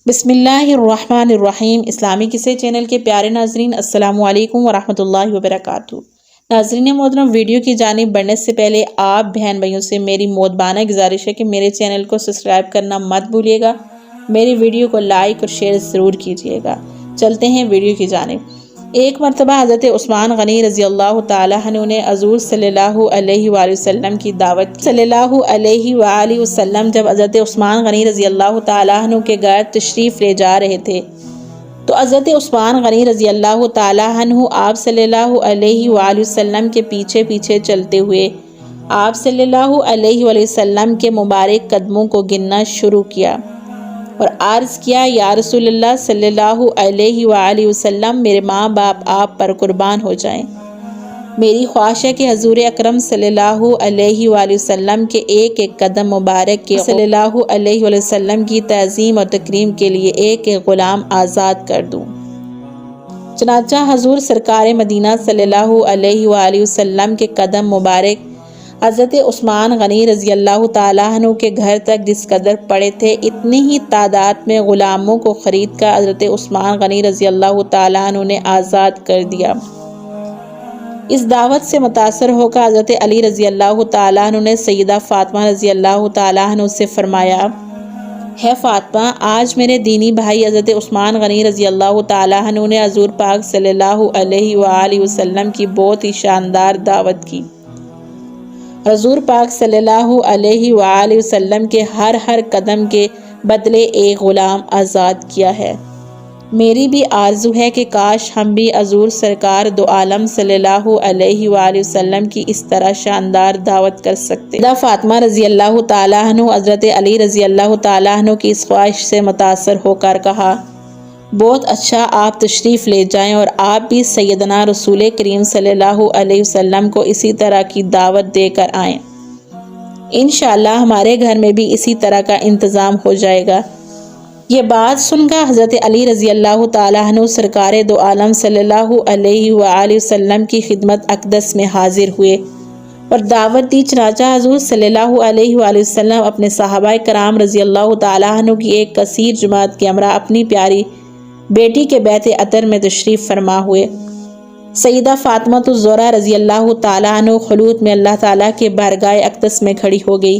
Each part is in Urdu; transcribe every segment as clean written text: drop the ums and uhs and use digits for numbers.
بسم اللہ الرحمن الرحیم۔ اسلامی قصے چینل کے پیارے ناظرین، السلام علیکم ورحمۃ اللہ وبرکاتہ۔ ناظرین محترم، ویڈیو کی جانب بڑھنے سے پہلے آپ بہن بھائیوں سے میری مودبانہ گزارش ہے کہ میرے چینل کو سبسکرائب کرنا مت بھولیے گا، میری ویڈیو کو لائک اور شیئر ضرور کیجیے گا۔ چلتے ہیں ویڈیو کی جانب۔ ایک مرتبہ حضرت عثمان غنی رضی اللہ تعالی عنہ نے حضور صلی اللہ علیہ وآلہ وسلم کی دعوت کی۔ صلی اللہ علیہ وآلہ وسلم جب حضرت عثمان غنی رضی اللہ تعالی عنہ کے گھر تشریف لے جا رہے تھے تو حضرت عثمان غنی رضی اللہ تعالی عنہ آپ صلی اللہ علیہ وآلہ وسلم کے پیچھے پیچھے چلتے ہوئے آپ صلی اللہ علیہ وآلہ وسلم کے مبارک قدموں کو گننا شروع کیا اور عرض کیا، یا رسول اللہ صلی اللہ علیہ وآلہ وسلم، میرے ماں باپ آپ پر قربان ہو جائیں۔ میری خواہش ہے کہ حضور اکرم صلی اللہ علیہ وآلہ وسلم کے ایک ایک قدم مبارک کے صلی اللہ علیہ وآلہ وسلم کی تعظیم اور تکریم کے لیے ایک ایک غلام آزاد کر دوں۔ چنانچہ حضور سرکار مدینہ صلی اللہ علیہ وآلہ وسلم کے قدم مبارک حضرت عثمان غنی رضی اللہ تعالیٰ عنہ کے گھر تک جس قدر پڑے تھے، اتنی ہی تعداد میں غلاموں کو خرید کر حضرت عثمان غنی رضی اللہ تعالیٰ عنہ نے آزاد کر دیا۔ اس دعوت سے متاثر ہو کر حضرت علی رضی اللہ تعالیٰ عنہ نے سیدہ فاطمہ رضی اللہ تعالیٰ عنہ سے فرمایا، ہے فاطمہ، آج میرے دینی بھائی حضرت عثمان غنی رضی اللہ تعالیٰ عنہ نے حضور پاک صلی اللہ علیہ وآلہ وسلم کی بہت ہی شاندار دعوت کی۔ حضور پاک صلی اللہ علیہ وآلہ وسلم کے ہر قدم کے بدلے ایک غلام آزاد کیا ہے۔ میری بھی آرزو ہے کہ کاش ہم بھی حضور سرکار دو عالم صلی اللہ علیہ وآلہ وسلم کی اس طرح شاندار دعوت کر سکتے۔ فاطمہ رضی اللہ تعالیٰ عنہ حضرت علی رضی اللہ تعالیٰ عنہ کی اس خواہش سے متاثر ہو کر کہا، بہت اچھا، آپ تشریف لے جائیں اور آپ بھی سیدنا رسول کریم صلی اللہ علیہ وسلم کو اسی طرح کی دعوت دے کر آئیں۔ انشاءاللہ ہمارے گھر میں بھی اسی طرح کا انتظام ہو جائے گا۔ یہ بات سن کر حضرت علی رضی اللہ تعالیٰ عنہ سرکار دو عالم صلی اللہ علیہ وآلہ وسلم کی خدمت اقدس میں حاضر ہوئے اور دعوت دی۔ چنانچہ حضور صلی اللہ علیہ وآلہ وسلم اپنے صحابہ کرام رضی اللہ تعالیٰ عنہ کی ایک کثیر جماعت کے ہمراہ اپنی پیاری بیٹی کے بیت عطر میں تشریف فرما ہوئے۔ سیدہ فاطمہ الزہرا رضی اللہ تعالیٰ عنہ خلوت میں اللہ تعالیٰ کے بارگاہ اقدس میں کھڑی ہو گئی،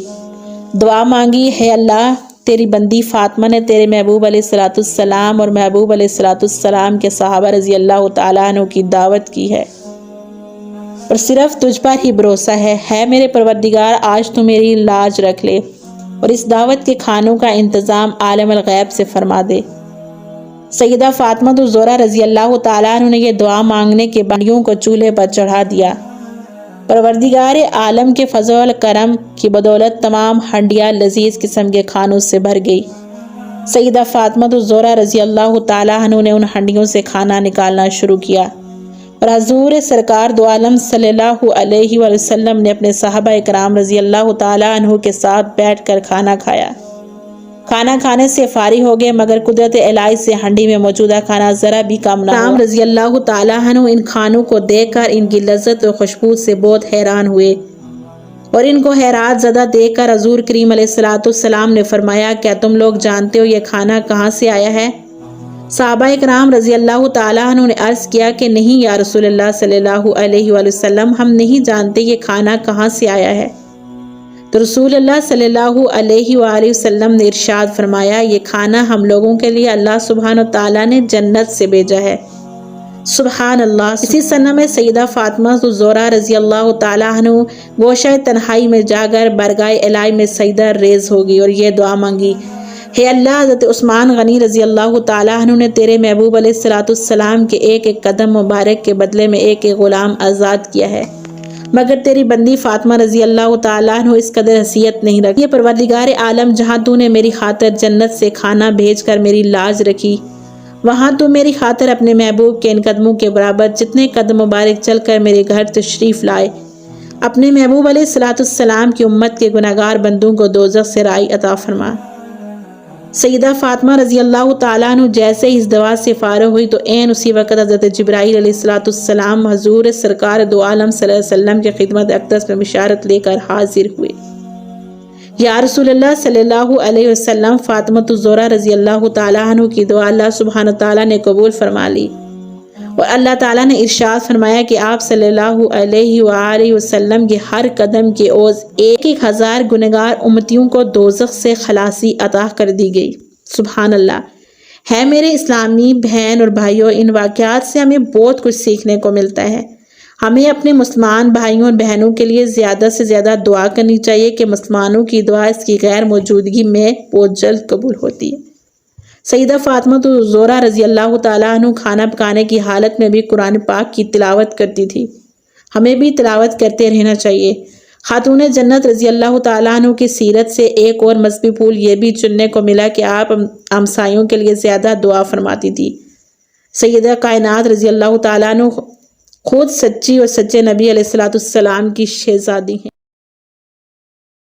دعا مانگی، ہے اللہ، تیری بندی فاطمہ نے تیرے محبوب علیہ الصلوۃ والسلام اور محبوب علیہ الصلوۃ والسلام کے صحابہ رضی اللہ تعالیٰ عنہ کی دعوت کی ہے اور صرف تجھ پر ہی بھروسہ ہے میرے پروردگار، آج تو میری لاج رکھ لے اور اس دعوت کے کھانوں کا انتظام عالم الغیب سے فرما دے۔ سیدہ فاطمہ الزہرا رضی اللہ تعالیٰ عنہ نے یہ دعا مانگنے کے بانڈیوں کو چولہے پر چڑھا دیا۔ پروردگار عالم کے فضل و کرم کی بدولت تمام ہنڈیاں لذیذ قسم کے کھانوں سے بھر گئی۔ سیدہ فاطمہ الزہرا رضی اللہ تعالیٰ عنہ نے ان ہنڈیوں سے کھانا نکالنا شروع کیا اور حضور سرکار دو عالم صلی اللہ علیہ وآلہ وسلم نے اپنے صحابہ کرام رضی اللہ تعالیٰ عنہ کے ساتھ بیٹھ کر کھانا کھایا۔ کھانا کھانے سے فارغ ہو گئے، مگر قدرت الہی سے ہنڈی میں موجودہ کھانا ذرا بھی کم نہ ہوا۔ رضی اللہ تعالیٰ عنہ ان کھانوں کو دیکھ کر ان کی لذت اور خوشبو سے بہت حیران ہوئے اور ان کو حیرات زدہ دیکھ کر حضور کریم علیہ الصلوۃ والسلام نے فرمایا، کیا تم لوگ جانتے ہو یہ کھانا کہاں سے آیا ہے؟ صحابہ کرام رضی اللہ تعالیٰ عنہ نے عرض کیا کہ نہیں یا رسول اللہ صلی اللہ علیہ وآلہ وسلم، ہم نہیں جانتے یہ کھانا کہاں سے آیا ہے۔ تو رسول اللہ صلی اللہ علیہ وآلہ وسلم نے ارشاد فرمایا، یہ کھانا ہم لوگوں کے لیے اللہ سبحانہ تعالیٰ نے جنت سے بھیجا ہے۔ سبحان اللہ۔ اسی سنہ میں سیدہ فاطمہ الزہرا رضی اللہ تعالیٰ عنہ گوشہ تنہائی میں جا کر بارگاہ الہی میں سجدہ ریز ہوگی اور یہ دعا مانگی، ہے اللہ، حضرت عثمان غنی رضی اللہ تعالیٰ عنہ نے تیرے محبوب علیہ الصلوۃ والسلام کے ایک ایک قدم مبارک کے بدلے میں ایک ایک غلام آزاد کیا ہے، مگر تیری بندی فاطمہ رضی اللہ تعالیٰ عنہ اس قدر حیثیت نہیں رکھی۔ یہ پروردگار عالم، جہاں تو نے میری خاطر جنت سے کھانا بھیج کر میری لاج رکھی، وہاں تو میری خاطر اپنے محبوب کے ان قدموں کے برابر جتنے قدم مبارک چل کر میرے گھر تشریف لائے، اپنے محبوب علیہ الصلوۃ والسلام کی امت کے گناہگار بندوں کو دوزخ سے رہائی عطا فرما۔ سیدہ فاطمہ رضی اللہ تعالیٰ عنہ جیسے اس دعا سے فارغ ہوئی تو عین اسی وقت حضرت جبرائیل علیہ الصلوۃ والسلام حضور سرکار دو عالم صلی اللہ علیہ وسلم کی خدمت اقدس میں بشارت لے کر حاضر ہوئے یا رسول اللہ صلی اللہ علیہ وسلم، فاطمہ الزہرا رضی اللہ تعالیٰ عنہ کی دعا اللہ سبحانہ تعالیٰ نے قبول فرما لی، اور اللہ تعالیٰ نے ارشاد فرمایا کہ آپ صلی اللہ علیہ وآلہ وسلم کے ہر قدم کے عوض 1000 گنہگار امتیوں کو دوزخ سے خلاصی عطا کر دی گئی۔ سبحان اللہ۔ ہے میرے اسلامی بہن اور بھائیوں، ان واقعات سے ہمیں بہت کچھ سیکھنے کو ملتا ہے۔ ہمیں اپنے مسلمان بھائیوں اور بہنوں کے لیے زیادہ سے زیادہ دعا کرنی چاہیے کہ مسلمانوں کی دعا اس کی غیر موجودگی میں بہت جلد قبول ہوتی ہے۔ سیدہ فاطمہ الزہرا رضی اللہ تعالیٰ عنہ کھانا پکانے کی حالت میں بھی قرآن پاک کی تلاوت کرتی تھی۔ ہمیں بھی تلاوت کرتے رہنا چاہیے۔ خاتون جنت رضی اللہ تعالیٰ عنہ کی سیرت سے ایک اور مذہبی پھول یہ بھی چننے کو ملا کہ آپ ہمسایوں کے لیے زیادہ دعا فرماتی تھی۔ سیدہ کائنات رضی اللہ تعالیٰ عنہ خود سچی اور سچے نبی علیہ السلام کی شہزادی ہیں۔